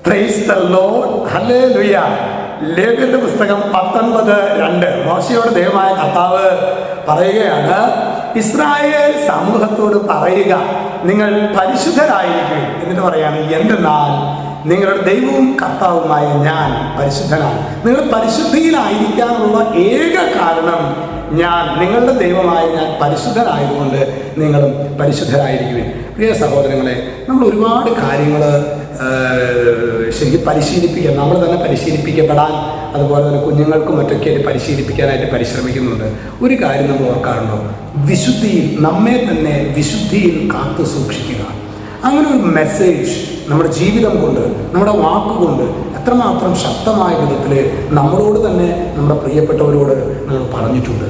Price the Lord, hallelujah. ലേവ്യരുടെ പുസ്തകം 19:2 മോശയോട് ദൈവമായ കർത്താവ് പറയുകയാണ്, ഇസ്രായേൽ സമൂഹത്തോട് പറയുക, നിങ്ങൾ പരിശുദ്ധരായിരിക്കും. എന്നിട്ട് പറയാണ്, എന്തെന്നാൽ നിങ്ങളുടെ ദൈവവും കർത്താവുമായ ഞാൻ പരിശുദ്ധനാണ്. നിങ്ങൾ പരിശുദ്ധിയിലായിരിക്കാനുള്ള ഏക കാരണം ഞാൻ, നിങ്ങളുടെ ദൈവമായ ഞാൻ പരിശുദ്ധനായതുകൊണ്ട് നിങ്ങളും പരിശുദ്ധരായിരിക്കും. പ്രിയ സഹോദരങ്ങളെ, നമ്മൾ ഒരുപാട് കാര്യങ്ങൾ ശരിക്കും പരിശീലിപ്പിക്കാൻ, നമ്മൾ തന്നെ പരിശീലിപ്പിക്കപ്പെടാൻ, അതുപോലെ തന്നെ കുഞ്ഞുങ്ങൾക്കും മറ്റൊക്കെ പരിശീലിപ്പിക്കാനായിട്ട് പരിശ്രമിക്കുന്നുണ്ട്. ഒരു കാര്യം നമ്മൾ ഓർക്കാറുണ്ടോ? വിശുദ്ധിയിൽ, നമ്മെ തന്നെ വിശുദ്ധിയിൽ കാത്തു സൂക്ഷിക്കുക. അങ്ങനെ ഒരു മെസ്സേജ് നമ്മുടെ ജീവിതം കൊണ്ട്, നമ്മുടെ വാക്കുകൊണ്ട് എത്രമാത്രം ശക്തമായ വിധത്തിൽ നമ്മളോട് തന്നെ, നമ്മുടെ പ്രിയപ്പെട്ടവരോട് നമ്മൾ പറഞ്ഞിട്ടുണ്ട്.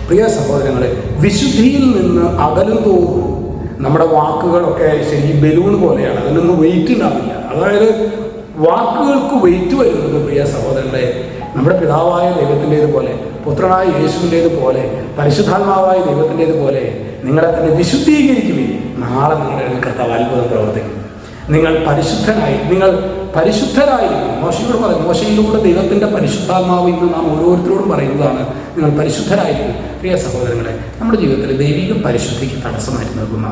പ്രിയ സഹോദരങ്ങളെ, വിശുദ്ധിയിൽ നിന്ന് അകലും തോറും നമ്മുടെ വാക്കുകളൊക്കെ ശരിക്കും ബലൂൺ പോലെയാണ്, അതിനൊന്നും വെയിറ്റ് ഉണ്ടാവില്ല. അതായത് വാക്കുകൾക്ക് വെയിറ്റ് വരുന്നത്, പ്രിയ സഹോദരങ്ങളെ, നമ്മുടെ പിതാവായ ദൈവത്തിൻ്റേതുപോലെ, പുത്രനായ യേശുവിൻ്റേതുപോലെ, പരിശുദ്ധാത്മാവായ ദൈവത്തിൻ്റേതുപോലെ നിങ്ങളെ തന്നെ വിശുദ്ധീകരിക്കുവിൻ. നാളെ നിങ്ങളുടെ കർത്താവ് അത്ഭുതം പ്രവർത്തിക്കും. നിങ്ങൾ പരിശുദ്ധരായിരിക്കും. മോശയോട് പറയും, മോശയിലൂടെ ദൈവത്തിൻ്റെ പരിശുദ്ധാത്മാവ് ഇന്ന് നാം ഓരോരുത്തരോടും പറയുന്നതാണ്, നിങ്ങൾ പരിശുദ്ധരായിരിക്കും. പ്രിയ സഹോദരങ്ങളെ, നമ്മുടെ ജീവിതത്തിൽ ദൈവിക പരിശുദ്ധിക്ക് തടസ്സമായിട്ട് നിൽക്കുന്ന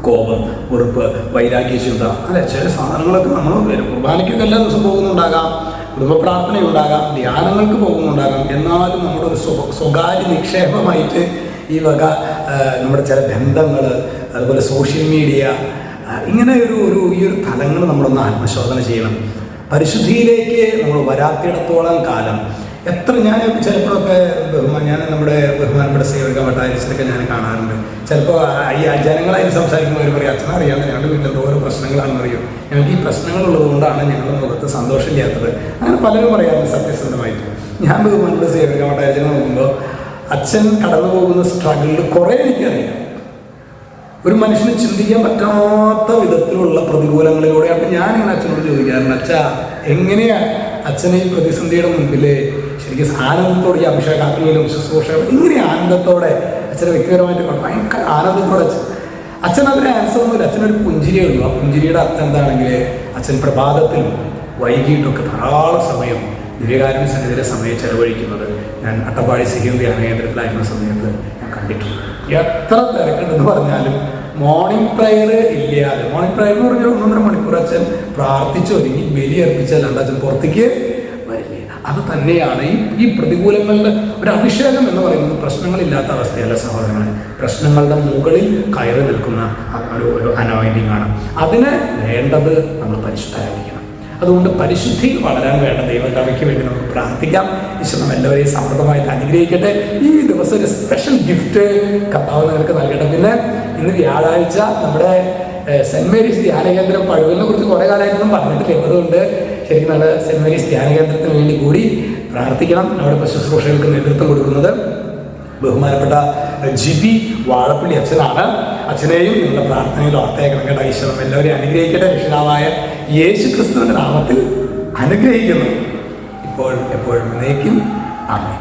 കോപം, വെറുപ്പ്, വൈരാഗ്യചിന്ത, അല്ലെ, ചില സാധനങ്ങളൊക്കെ നമ്മൾ കുർബാനയ്ക്കൊക്കെ എല്ലാ ദിവസവും പോകുന്നുണ്ടാകാം, കുടുംബ പ്രാർത്ഥനയുണ്ടാകാം, ധ്യാനങ്ങൾക്ക് പോകുന്നുണ്ടാകാം. എന്നാലും നമ്മുടെ ഒരു സ്വകാര്യ നിക്ഷേപമായിട്ട് ഈ വക നമ്മുടെ ചില ബന്ധങ്ങൾ, അതുപോലെ സോഷ്യൽ മീഡിയ, ഇങ്ങനെ ഈ ഒരു തലങ്ങൾ നമ്മളൊന്ന് ആത്മശോധന ചെയ്യണം. പരിശുദ്ധിയിലേക്ക് നമ്മൾ വരാത്തിടത്തോളം കാലം ഞാൻ ചിലപ്പോഴൊക്കെ ഞാൻ നമ്മുടെ ബഹുമാനപ്പെട്ട സേവക വട്ടാരിച്ചതൊക്കെ ഞാൻ കാണാറുണ്ട്. ചിലപ്പോൾ ഈ ജനങ്ങളായിട്ട് സംസാരിക്കുമ്പോൾ അവർ പറയും, അച്ഛനറിയാം ഞങ്ങളുടെ വീട്ടിൽ ഓരോ പ്രശ്നങ്ങളാണെന്ന് അറിയും, ഞങ്ങൾക്ക് ഈ പ്രശ്നങ്ങളുള്ളത് കൊണ്ടാണ് ഞങ്ങളുടെ മുഖത്ത് സന്തോഷമില്ലാത്തത്. അങ്ങനെ പലരും പറയാറുണ്ട് സത്യസന്ധമായിട്ട്. ഞാൻ ബഹുമാനപ്പെട്ട സേവക വട്ടാരിച്ചനെ നോക്കുമ്പോൾ അച്ഛൻ കടന്നു പോകുന്ന സ്ട്രഗിളിൽ കുറേ എനിക്കറിയാം. ഒരു മനുഷ്യന് ചിന്തിക്കാൻ പറ്റാത്ത വിധത്തിലുള്ള പ്രതികൂലങ്ങളിലൂടെ. അപ്പം ഞാനിങ്ങനെ അച്ഛനോട് ചോദിക്കാറുണ്ട്, അച്ഛാ എങ്ങനെയാണ് അച്ഛനെ ഈ പ്രതിസന്ധിയുടെ മുമ്പിൽ ശരിക്കും ആനന്ദത്തോടെ, ഈ അഭിഷേകാത്മീയിലും ശുശ്രൂഷകളും ഇങ്ങനെ ആനന്ദത്തോടെ അച്ഛനെ വ്യക്തിപരമായിട്ട് ഭയങ്കര ആനന്ദത്തോടെ അച്ഛൻ അതിന് ആൻസർ ഒന്നുമില്ല. അച്ഛനൊരു പുഞ്ചിരിയേ ഉള്ളൂ. ആ പുഞ്ചിരിയുടെ അർത്ഥം എന്താണെങ്കിൽ, അച്ഛൻ പ്രഭാതത്തിലും വൈകിട്ടൊക്കെ ധാരാളം സമയം ദിവ്യകാരുണ്യ സന്നിധിയിലെ സമയം ചെലവഴിക്കുന്നത് ഞാൻ അട്ടപ്പാടി സിഹിം ധ്യാന കേന്ദ്രത്തിലായിരുന്ന സമയത്ത് ഞാൻ കണ്ടിട്ടുണ്ട്. എത്ര തിരക്കുണ്ടെന്ന് പറഞ്ഞാലും മോർണിംഗ് പ്രയർ ഇല്ലാതെ, മോർണിംഗ് പ്രയർ എന്ന് പറഞ്ഞാൽ 1.5 മണിക്കൂർ അച്ഛൻ പ്രാർത്ഥിച്ചൊരുങ്ങി ബലിയർപ്പിച്ചല്ലാണ്ട് അച്ഛൻ പുറത്തേക്ക് വരില്ല. അത് തന്നെയാണ് ഈ പ്രതികൂലങ്ങളുടെ ഒരു അഭിഷേകം എന്ന് പറയുന്നത്. പ്രശ്നങ്ങളില്ലാത്ത അവസ്ഥയല്ല സഹോദരങ്ങളെ, പ്രശ്നങ്ങളുടെ മുകളിൽ കയറി നിൽക്കുന്ന ഒരു അനോയിന്റിംഗ് ആണ്. അതിന് വേണ്ടത് നമ്മൾ പരിശുദ്ധരായിരിക്കണം. അതുകൊണ്ട് പരിശുദ്ധിയിൽ വളരാൻ വേണ്ട ദൈവകൃപയ്ക്ക് വേണ്ടി നമുക്ക് പ്രാർത്ഥിക്കാം. ഈശ്വരൻ നമ്മ എല്ലാവരെയും സമൃദ്ധമായിട്ട് അനുഗ്രഹിക്കട്ടെ. ഈ ദിവസം ഒരു സ്പെഷ്യൽ ഗിഫ്റ്റ് കർത്താവ് നിങ്ങൾക്ക് നൽകട്ടെ. പിന്നെ ഇന്ന് വ്യാഴാഴ്ച നമ്മുടെ സെൻറ് മേരീസ് ധ്യാനകേന്ദ്രം പഴുവിനെ കുറിച്ച് കുറേ കാലമായിട്ടൊന്നും പറഞ്ഞിട്ടില്ല. അതുകൊണ്ട് ശരിക്കും നമ്മൾ സെൻറ് മേരീസ് ധ്യാനകേന്ദ്രത്തിന് വേണ്ടി കൂടി പ്രാർത്ഥിക്കണം. നമ്മുടെ ശുശ്രൂഷകൾക്ക് നേതൃത്വം കൊടുക്കുന്നത് ബഹുമാനപ്പെട്ട ജിബി വാഴപ്പള്ളി അച്ഛനാണ്. അച്ഛനെയും നിങ്ങളുടെ പ്രാർത്ഥനയിൽ ഓർത്തേക്കണം കേട്ടോ. ഈശ്വരൻ എല്ലാവരെയും അനുഗ്രഹിക്കട്ടെ. രക്ഷിതാവായ യേശു ക്രിസ്തുവിന്റെ നാമത്തിൽ അനുഗ്രഹിക്കുന്നു, ഇപ്പോൾ എപ്പോഴും എന്നേക്കും. ആമേൻ.